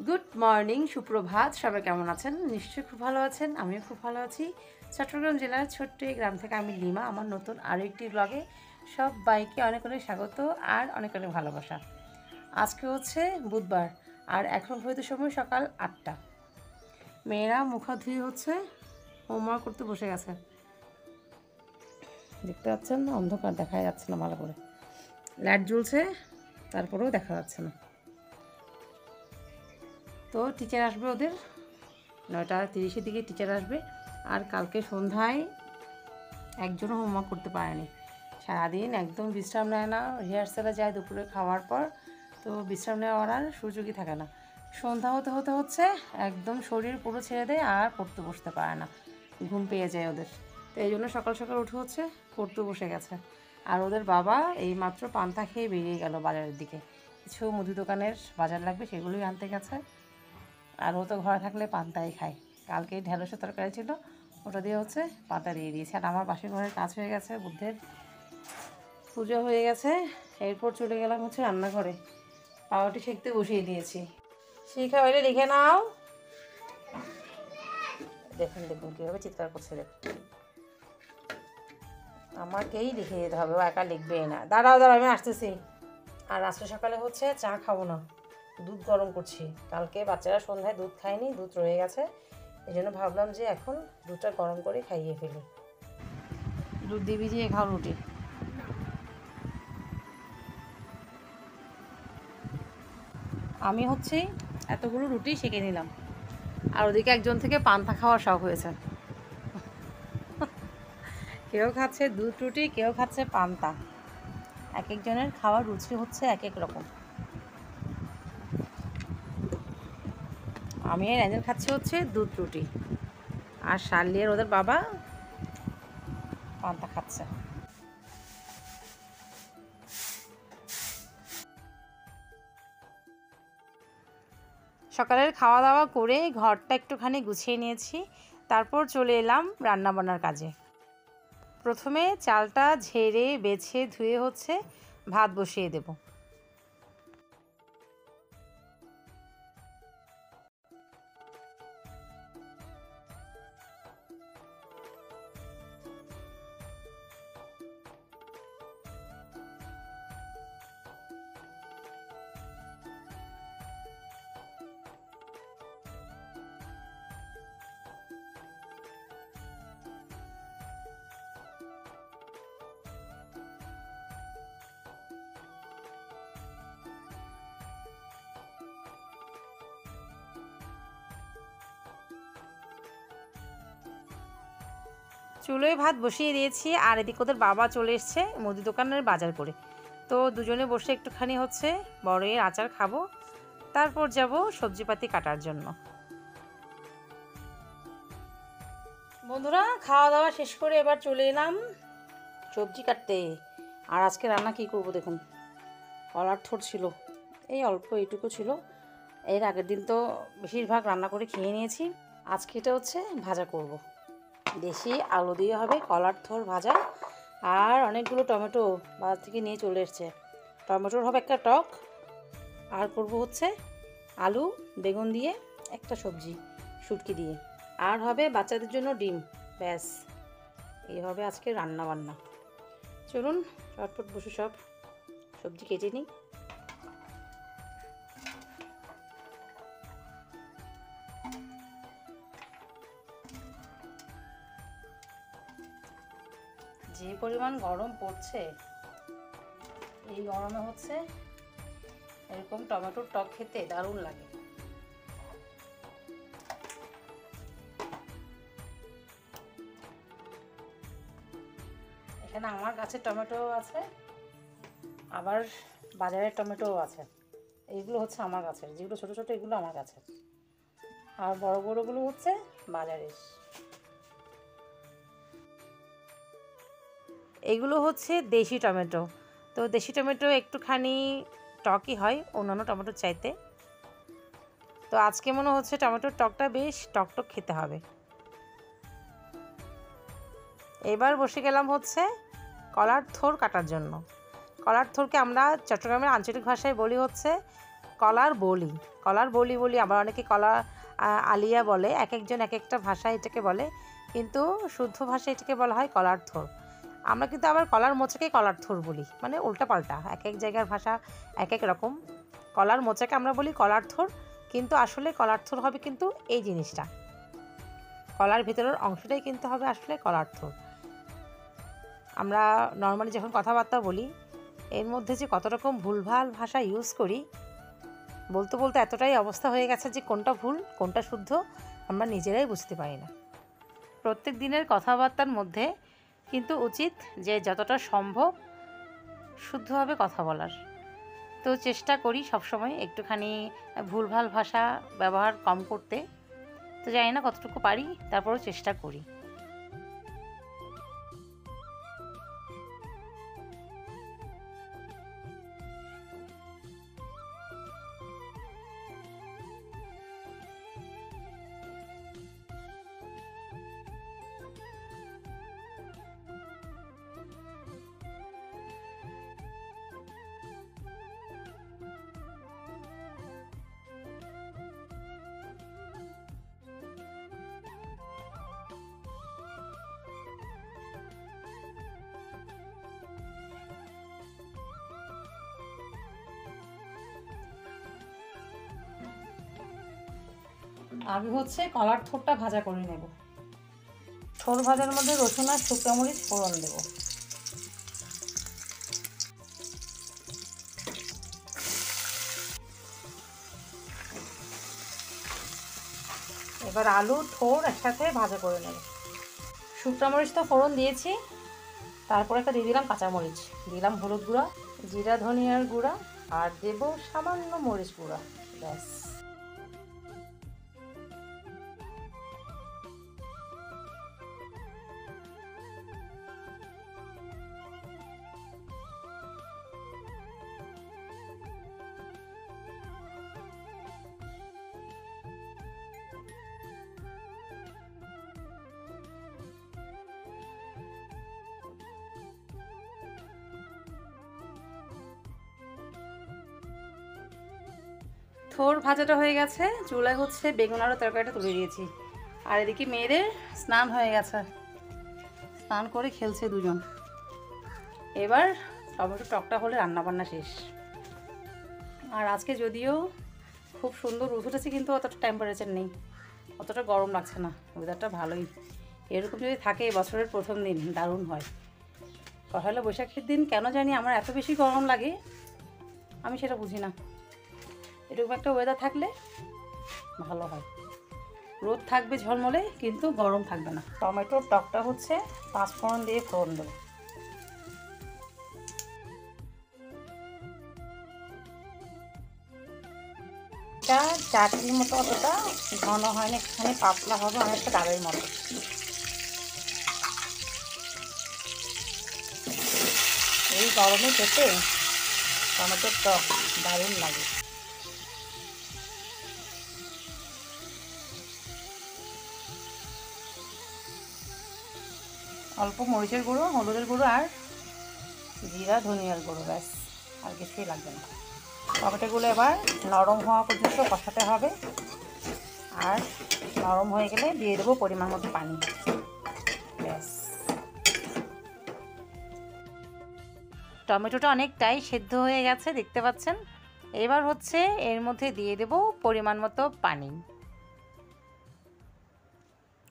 Good morning, সুপ্রভাত। সবাই কেমন আছেন? নিশ্চয়ই খুব ভালো আছেন। আমিও খুব ভালো আছি। চট্টগ্রাম জেলার ছোট্ট এই গ্রাম থেকে আমি লিমা। আমার নতুন আরও একটি ব্লগে সবাইকে অনেক অনেক স্বাগত আর অনেক অনেক ভালোবাসা। আজকে হচ্ছে বুধবার আর এখন হয়তো সময় সকাল 8টা। মেয়েরা মুখ হাত ধুয়ে হচ্ছে হোমওয়ার্ক করতে বসে গেছে। দেখতে পাচ্ছেন না? অন্ধকার, দেখা যাচ্ছে না ভালো করে। লাইট জ্বলছে, তারপরেও দেখা যাচ্ছে না। তো টিচার আসবে, ওদের 9:30-এর দিকে টিচার আসবে। আর কালকে সন্ধ্যায় একজনও হোমওয়ার্ক করতে পারেনি। সারাদিন একদম বিশ্রাম নেয় না, রিহার্সালে যায় দুপুরে খাওয়ার পর, তো বিশ্রাম নেওয়ার আর সুযোগই থাকে না। সন্ধ্যা হতে হতে হচ্ছে একদম শরীর পুরো ছেড়ে দেয় আর পড়তে বসতে পারে না, ঘুম পেয়ে যায় ওদের। তো এই জন্য সকাল সকাল উঠে হচ্ছে পড়তে বসে গেছে। আর ওদের বাবা এই মাত্র পান্তা খেয়ে বেরিয়ে গেল বাজারের দিকে। কিছু মুদি দোকানের বাজার লাগবে, সেগুলোই আনতে গেছে। আর ও তো ঘরে থাকলে পান্তাই খায়। কালকে ঢেঁড়সের তরকারি ছিল, ওটা দিয়ে হচ্ছে পান্তা দিয়ে দিয়েছে। আর আমার পাশের ঘরের কাজ হয়ে গেছে, বুদ্ধের পুজো হয়ে গেছে। এরপর চলে গেলাম হচ্ছে রান্নাঘরে, পাউরুটি সেঁকতে বসিয়ে দিয়েছি। শিখা হইলে লিখে নাও। দেখুন দেখুন কীভাবে চিৎকার করছে, দেখুন। আমাকেই লিখে দিতে হবে, ও একা লিখবেই না। দাঁড়াও দাঁড়াও, আমি আসতেছি। আর আজকে সকালে হচ্ছে চা খাবো না, দুধ গরম করছি। কালকে বাচ্চারা সন্ধ্যায় দুধ খায়নি, দুধ রয়ে গেছে। এই জন্য ভাবলাম যে এখন দুধটা গরম করে খাইয়ে ফেলি। দুধ দিয়ে ভিজিয়ে খাও রুটি। আমি হচ্ছে এতগুলো রুটি সেঁকে নিলাম, আর ওদিকে একজন থেকে পান্তা খাওয়ার শখ হয়েছে। কেউ খাচ্ছে দুধ রুটি, কেউ খাচ্ছে পান্তা। এক একজনের খাওয়ার রুচি হচ্ছে এক এক রকম। আমি আর এঞ্জেল খাচ্ছে হচ্ছে দুধ রুটি, আর শার্লি আর ওদের বাবা পান্তা খাচ্ছে। সকালের খাওয়া দাওয়া করে ঘরটা একটুখানি গুছিয়ে নিয়েছি, তারপর চলে এলাম রান্নাবান্নার কাজে। প্রথমে চালটা ঝেড়ে বেছে ধুয়ে হচ্ছে ভাত বসিয়ে দেব। চুলোয় ভাত বসিয়ে দিয়েছি, আর এদিকে ওদের বাবা চলে এসছে মুদি দোকানের বাজার করে। তো দুজনে বসে একটুখানি হচ্ছে বড়ের আচার খাবো, তারপর যাব সবজিপাতি কাটার জন্য। বন্ধুরা, খাওয়া দাওয়া শেষ করে এবার চলে এলাম সবজি কাটতে। আর আজকে রান্না কি করব দেখুন। কলার থোড় ছিল, এই অল্প এইটুকু ছিল। এর আগের দিন তো বেশিরভাগ রান্না করে খেয়ে নিয়েছি। আজকে এটা হচ্ছে ভাজা করব। দেশি আলু দিয়ে হবে কলার থোড় ভাজা। আর অনেকগুলো টমেটো বাজার থেকে নিয়ে চলে এসছে। টমেটোর হবে একটা টক, আর করব হচ্ছে আলু বেগুন দিয়ে একটা সবজি শুটকি দিয়ে, আর হবে বাচ্চাদের জন্য ডিম। ব্যাস, এই হবে আজকে রান্না বান্না। চলুন চটপট বসে সব সবজি কেটে নিই। যে পরিমাণ গরম পড়ছে, এই গরমে হচ্ছে এরকম টমেটোর টক খেতে দারুণ লাগে। এখানে আমার গাছের টমেটো আছে, আবার বাজারের টমেটোও আছে। এইগুলো হচ্ছে আমার গাছের, যেগুলো ছোটো ছোটো এগুলো আমার গাছের, আর বড় বড়গুলো হচ্ছে বাজারের। এগুলো হচ্ছে দেশি টমেটো। তো দেশি টমেটো একটুখানি টকই হয় অন্যান্য টমেটোর চাইতে। তো আজকে মনে হচ্ছে টমেটোর টকটা বেশ টকটক খেতে হবে। এবার বসে গেলাম হচ্ছে কলার থোড় কাটার জন্য। কলার থোড়কে আমরা চট্টগ্রামের আঞ্চলিক ভাষায় বলি হচ্ছে কলার বলি। কলার বলি বলি, আবার অনেকে কলা আলিয়া বলে, এক একজন এক একটা ভাষায় এটাকে বলে, কিন্তু শুদ্ধ ভাষায় এটাকে বলা হয় কলার থোর। আমরা কিন্তু আবার কলার মোচাকে কলার থোর বলি, মানে উল্টাপাল্টা, এক এক জায়গার ভাষা এক এক রকম। কলার মোচাকে আমরা বলি কলার থোর, কিন্তু আসলে কলার থোর হবে কিন্তু এই জিনিসটা, কলার ভিতরের অংশটাই কিন্তু হবে আসলে কলার থোর। আমরা নর্মালি যখন কথাবার্তা বলি এর মধ্যে যে কত রকম ভুলভাল ভাষা ইউজ করি, বলতে বলতে এতটাই অবস্থা হয়ে গেছে যে কোনটা ভুল কোনটা শুদ্ধ আমরা নিজেরাই বুঝতে পারি না। প্রত্যেক দিনের কথাবার্তার মধ্যে কিন্তু উচিত যে যতটা সম্ভব শুদ্ধভাবে কথা বলার। তো চেষ্টা করি সবসময় একটুখানি ভুলভাল ভাষা ব্যবহার কম করতে। তো জানি না কতটুকু পারি, তারপরেও চেষ্টা করি। আগে হচ্ছে কলার থোরটা ভাজা করে নেব। থোর ভাজার মধ্যে রসুন আর শুকনো মরিচ ফোড়ন দেব। এবার আলু থোর একসাথে ভাজা করে নেব। শুকনো মরিচ তো ফোড়ন দিয়েছি, তারপর একটা দিয়ে দিলাম কাঁচামরিচ, দিলাম হলুদ গুঁড়া, জিরা ধনিয়ার গুঁড়া, আর দেব সামান্য মরিচ গুঁড়া, ব্যাস। থোর ভাজাটা হয়ে গেছে, চুলায় হচ্ছে বেগুন আলু তরকারিটা তুলে দিয়েছি। আর এদিকে মেয়েদের স্নান হয়ে গেছে, স্নান করে খেলছে দুজন। এবার টমেটো টকটা হলে রান্নাবান্না শেষ। আর আজকে যদিও খুব সুন্দর রোদ উঠেছে, কিন্তু অতটা টেম্পারেচার নেই, অতটা গরম লাগছে না, ওয়েদারটা ভালোই। এরকম যদি থাকে বছরের প্রথম দিন দারুণ হয়। পহেলা বৈশাখের দিন কেন জানি আমার এত বেশি গরম লাগে, আমি সেটা বুঝি না। এরকম একটা ওয়েদার থাকলে ভালো হয়, রোদ থাকবে ঝলমলে কিন্তু গরম থাকবে না। টমেটোর টকটা হচ্ছে 5 ফোড়ন দিয়ে ফোড়ন দেবো। এটা চাটনির মতো অতটা ঘন হয় না, একটুখানি পাতলা হবে, অনেকটা ডালের মতো। এই গরমে খেতে টমেটোর টক দারুণ লাগে। অল্প মরিচের গুঁড়ো, হলুদের গুঁড়ো আর জিরা ধনিয়ার গুঁড়ো, ব্যাস, আর কিছুই লাগবে না। টমেটোগুলো এবার নরম হওয়া পর্যন্ত কষাতে হবে, আর নরম হয়ে গেলে দিয়ে দেবো পরিমাণ মতো পানি, ব্যাস। টমেটোটা অনেকটাই সেদ্ধ হয়ে গেছে দেখতে পাচ্ছেন। এবার হচ্ছে এর মধ্যে দিয়ে দেবো পরিমাণ মতো পানি।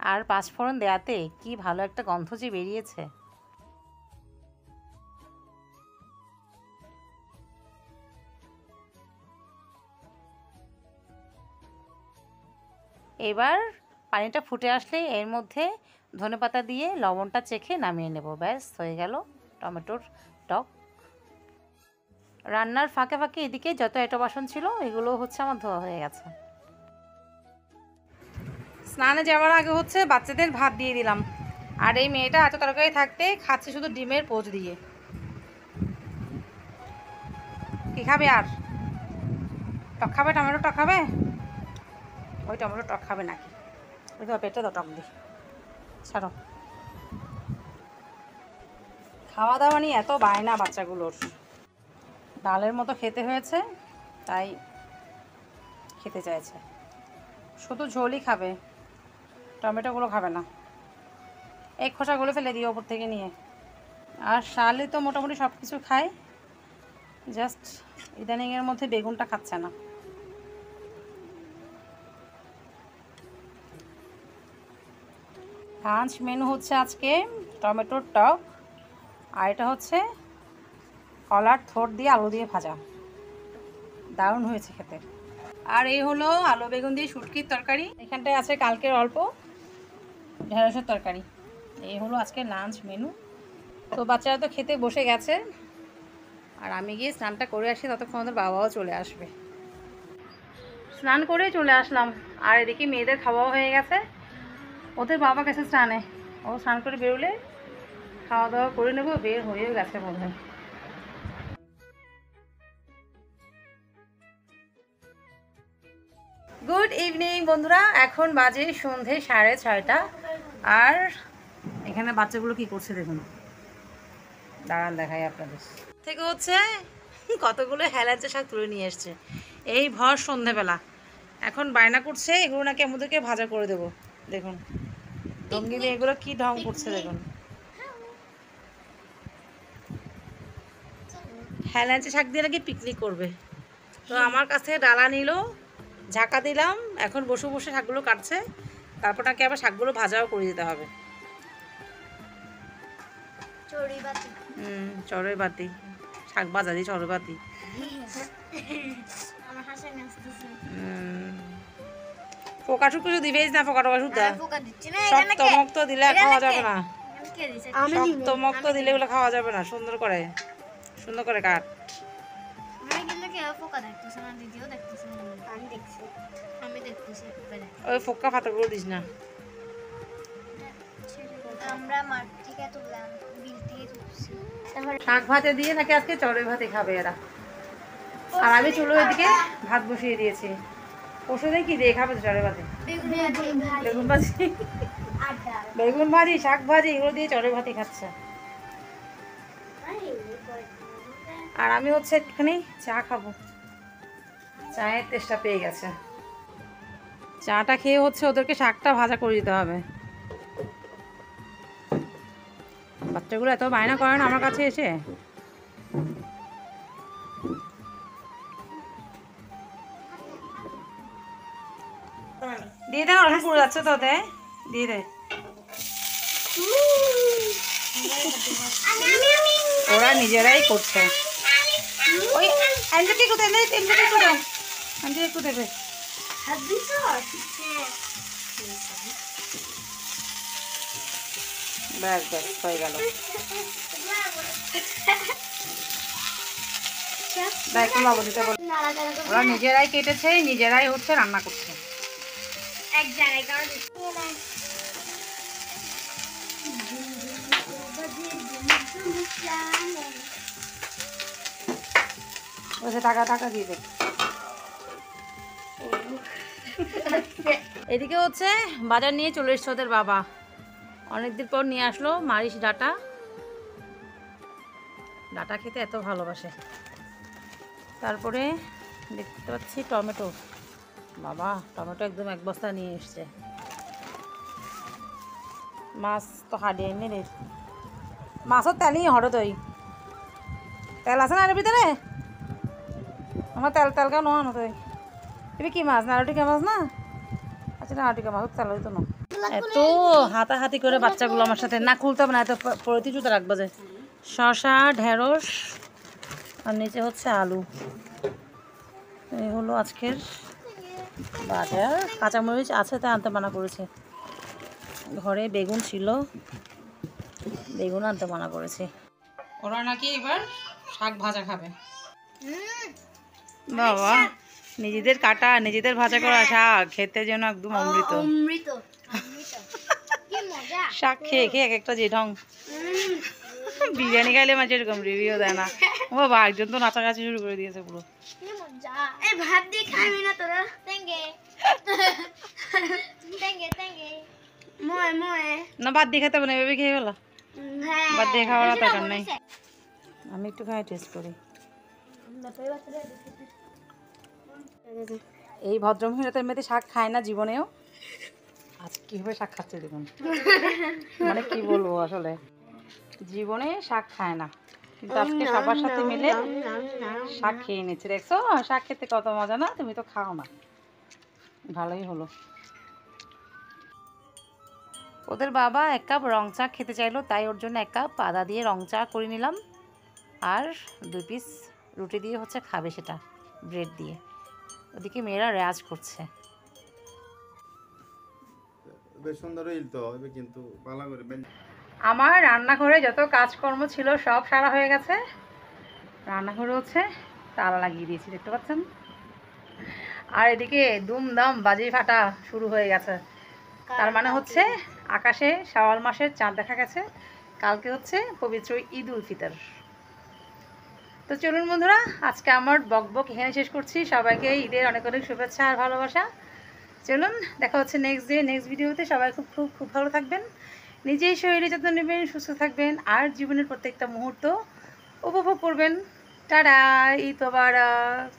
আর 5 ফোড়ন দেওয়াতে কি ভালো একটা গন্ধ যে বেরিয়েছে। এবার পানিটা ফুটে আসলে এর মধ্যে ধনেপাতা দিয়ে লবণটা চেখে নামিয়ে নেব, ব্যাস হয়ে গেল টমেটোর টক। রান্নার ফাঁকে ফাঁকে এদিকে যত এঁটো বাসন ছিল এগুলো হচ্ছে আমার ধোয়া হয়ে গেছে। স্নানে যাওয়ার আগে হচ্ছে বাচ্চাদের ভাত দিয়ে দিলাম, আর এই মেয়েটা এত তরকারি থাকতে খাচ্ছে শুধু ডিমের পোচ দিয়ে। কি খাবে আর? টক খাবে? টমেটো টক খাবে? ওই টমেটো টক খাবে নাকি? ওই তো পেটে তো টক দিই, ছাড়ো। খাওয়া দাওয়া নিয়ে এত বায়না বাচ্চাগুলোর, ডালের মতো খেতে হয়েছে তাই খেতে চাইছে, শুধু ঝোলই খাবে, টমেটোগুলো খাবে না। এই খোসাগুলো ফেলে দিই ওপর থেকে নিয়ে। আর শালে তো মোটামুটি সব কিছু খায়, জাস্ট ইদানিংয়ের মধ্যে বেগুনটা খাচ্ছে না। লাঞ্চ মেনু হচ্ছে আজকে টমেটোর টক, আর এটা হচ্ছে কলার থোড় দিয়ে আলু দিয়ে ভাজা, দারুণ হয়েছে খেতে। আর এই হলো আলু বেগুন দিয়ে শুটকির তরকারি, এখানটায় আছে কালকের অল্প ঢেঁড়সের তরকারি। এই হলো আজকে লাঞ্চ মেনু। তো বাচ্চারা তো খেতে বসে গেছে, আর আমি গিয়ে স্নানটা করে আসি, ততক্ষণ ওদের বাবাও চলে আসবে। স্নান করেই চলে আসলাম, আর এদিকে মেয়েদের খাওয়াও হয়ে গেছে, ওদের বাবা গেছে স্নানে, ও স্নান করে বেরোলে খাওয়া দাওয়া করে নেবো, বের হয়েও গেছে মনে হয়। গুড ইভিনিং বন্ধুরা, এখন বাজে সন্ধে 6:30, আর এখানে বাচ্চাগুলো কি করছে দেখুন, দাঁড়ান দেখাই আপনাদের। থেকে হচ্ছে কতগুলো হেলাঞ্চা শাক তুলে নিয়ে এসছে এই ভর সন্ধেবেলা, এখন বায়না করছে এগুলো নাকি আমাদেরকে ভাজা করে দেবো। দেখুন রঙ্গিনী এগুলো কি ঢং করছে দেখুন, হেলাঞ্চা শাক দিয়ে নাকি পিকনিক করবে। তো আমার কাছ থেকে ডালা নিল, ঝাঁকা দিলাম, এখন বসে বসে শাকগুলো কাটছে, তারপর নাকি আবার শাকগুলো ভাজাও করে দিতে হবে। চড়ুই বাতি, শাক ভাজা দিই চড়ুই বাতি। পোকা শুক কিছু দিবেই না, পোকা টোকা শুদ্ধা শক্ত মক্ত দিলে খাওয়া যাবে না, শক্ত মক্ত দিলে এগুলো খাওয়া যাবে না। সুন্দর করে সুন্দর করে কাট। ওই ফোক্কা ফাতাগুলো দিস না। শাক ভাতে দিয়ে নাকি আজকে চড়ুই ভাতে খাবে এরা, আর আমি চুলো এদিকে ভাত বসিয়ে দিয়েছি। পশু দিয়ে কি দিয়ে খাবে চড়ুই ভাতে? বেগুন ভাজি, বেগুন ভাজি, শাক ভাজি, এগুলো দিয়ে চড়ুই ভাতে খাচ্ছে। আর আমি হচ্ছে একটুখানি চা খাবো, চায়ের তেষ্টা পেয়ে গেছে। চাটা খেয়ে হচ্ছে ওদেরকে শাকটা ভাজা করে দিতে হবে। বাচ্চাগুলো এত বায়না করে না আমার কাছে এসে। দিয়ে দে, অল্প পড়ে যাচ্ছে তো, দে দিয়ে দে। ওরা নিজেরাই করছে। ওই অ্যাঞ্জেলি কোথায়, অ্যাঞ্জেলি কোথায়, অ্যাঞ্জেলি একটু দেবে। ব্যাস ব্যাস হয়ে গেল। ওরা নিজেরাই কেটেছে, নিজেরাই হচ্ছে রান্না করছে। টাকা টাকা দিয়ে দে। এদিকে হচ্ছে বাজার নিয়ে চলে এসছে ওদের বাবা, অনেকদিন পর নিয়ে আসলো মারিচ ডাটা। ডাটা খেতে এত ভালোবাসে। তারপরে দেখতে পাচ্ছি টমেটো, বাবা টমেটো একদম এক বস্তা নিয়ে এসছে। মাছ তো হারিয়ে এনে রে, মাছও তেলই হঠাৎ, ওই তেল আছে না এর ভিতরে, আমার তেল তেল কেন আনো তুই? তুমি কি মাছ, নারটিকা মাছ না? আচ্ছা নারটিকা মাছ, তেল হইতো না। এত হাতাহাতি করে বাচ্চাগুলো আমার সাথে, না খুলতে হবে না, এত পরিতি জুতো রাখবো যে। শসা, ঢেঁড়স, আর নিচে হচ্ছে আলু। এই হলো আজকের বাজার। কাঁচামরিচ আছে, তাই আনতে মানা করেছে। ঘরে বেগুন ছিল, বেগুন আনতে মানা করেছে। ওরা নাকি এবার শাক ভাজা খাবে। বাবা নিজেদের কাটা, নিজেদের ভাজা করা শাক খেতে যেন একদম অমৃত। শাক খেয়ে খেয়ে এক একটা যে ঢং। বিরিয়ানি খাইলে মাঝে এরকম রিভিউ দেয় না। ও বাবা একজন তো নাচাকাছি শুরু করে দিয়েছে পুরো। না ভাত দিয়ে খেতে হবে না, এভাবে খেয়ে গেল, ভাত দিয়ে খাওয়ার দরকার নেই। আমি একটু খাই টেস্ট করি। এই ভদ্রমহিলাদের মেয়েতে শাক খায় না জীবনেও, আজ কীভাবে শাক খাচ্ছে দেখুন। মানে কি বলবো, আসলে জীবনে শাক খায় না, কিন্তু আজকে সবার সাথে মিলে শাক খেয়ে নিচ্ছে। দেখছো শাক খেতে কত মজা না? তুমি তো খাও না, ভালোই হলো। ওদের বাবা 1 কাপ রং চা খেতে চাইলো, তাই ওর জন্য 1 কাপ আদা দিয়ে রং চা করে নিলাম। আর 2 পিস রুটি দিয়ে হচ্ছে খাবে, সেটা ব্রেড দিয়ে। ওদিকে মেয়েরা রেয়াজ করছে। বেশ সুন্দর হইল তো, এবার কিন্তু ভালো করে আমার রান্নাঘরে যত কাজকর্ম ছিল সব সারা হয়ে গেছে। রান্নাঘরে হচ্ছে তালা লাগিয়ে দিয়েছি, দেখতে পাচ্ছেন। আর এদিকে দুমদাম বাজি ফাটা শুরু হয়ে গেছে। তার মানে হচ্ছে আকাশে শাওয়াল মাসের চাঁদ দেখা গেছে। কালকে হচ্ছে পবিত্র ঈদ উল ফিতর। তো চলুন বন্ধুরা, আজকে আমার বকবক এখানে শেষ করছি। সবাইকে ঈদের অনেক অনেক শুভেচ্ছা আর ভালোবাসা। চলুন, দেখা হচ্ছে নেক্সট ডে নেক্সট ভিডিওতে। সবাই খুব খুব খুব ভালো থাকবেন, নিজেই শরীরে যত্ন নেবেন, সুস্থ থাকবেন, আর জীবনের প্রত্যেকটা মুহূর্ত উপভোগ করবেন। টাটা, ঈদ মোবারক।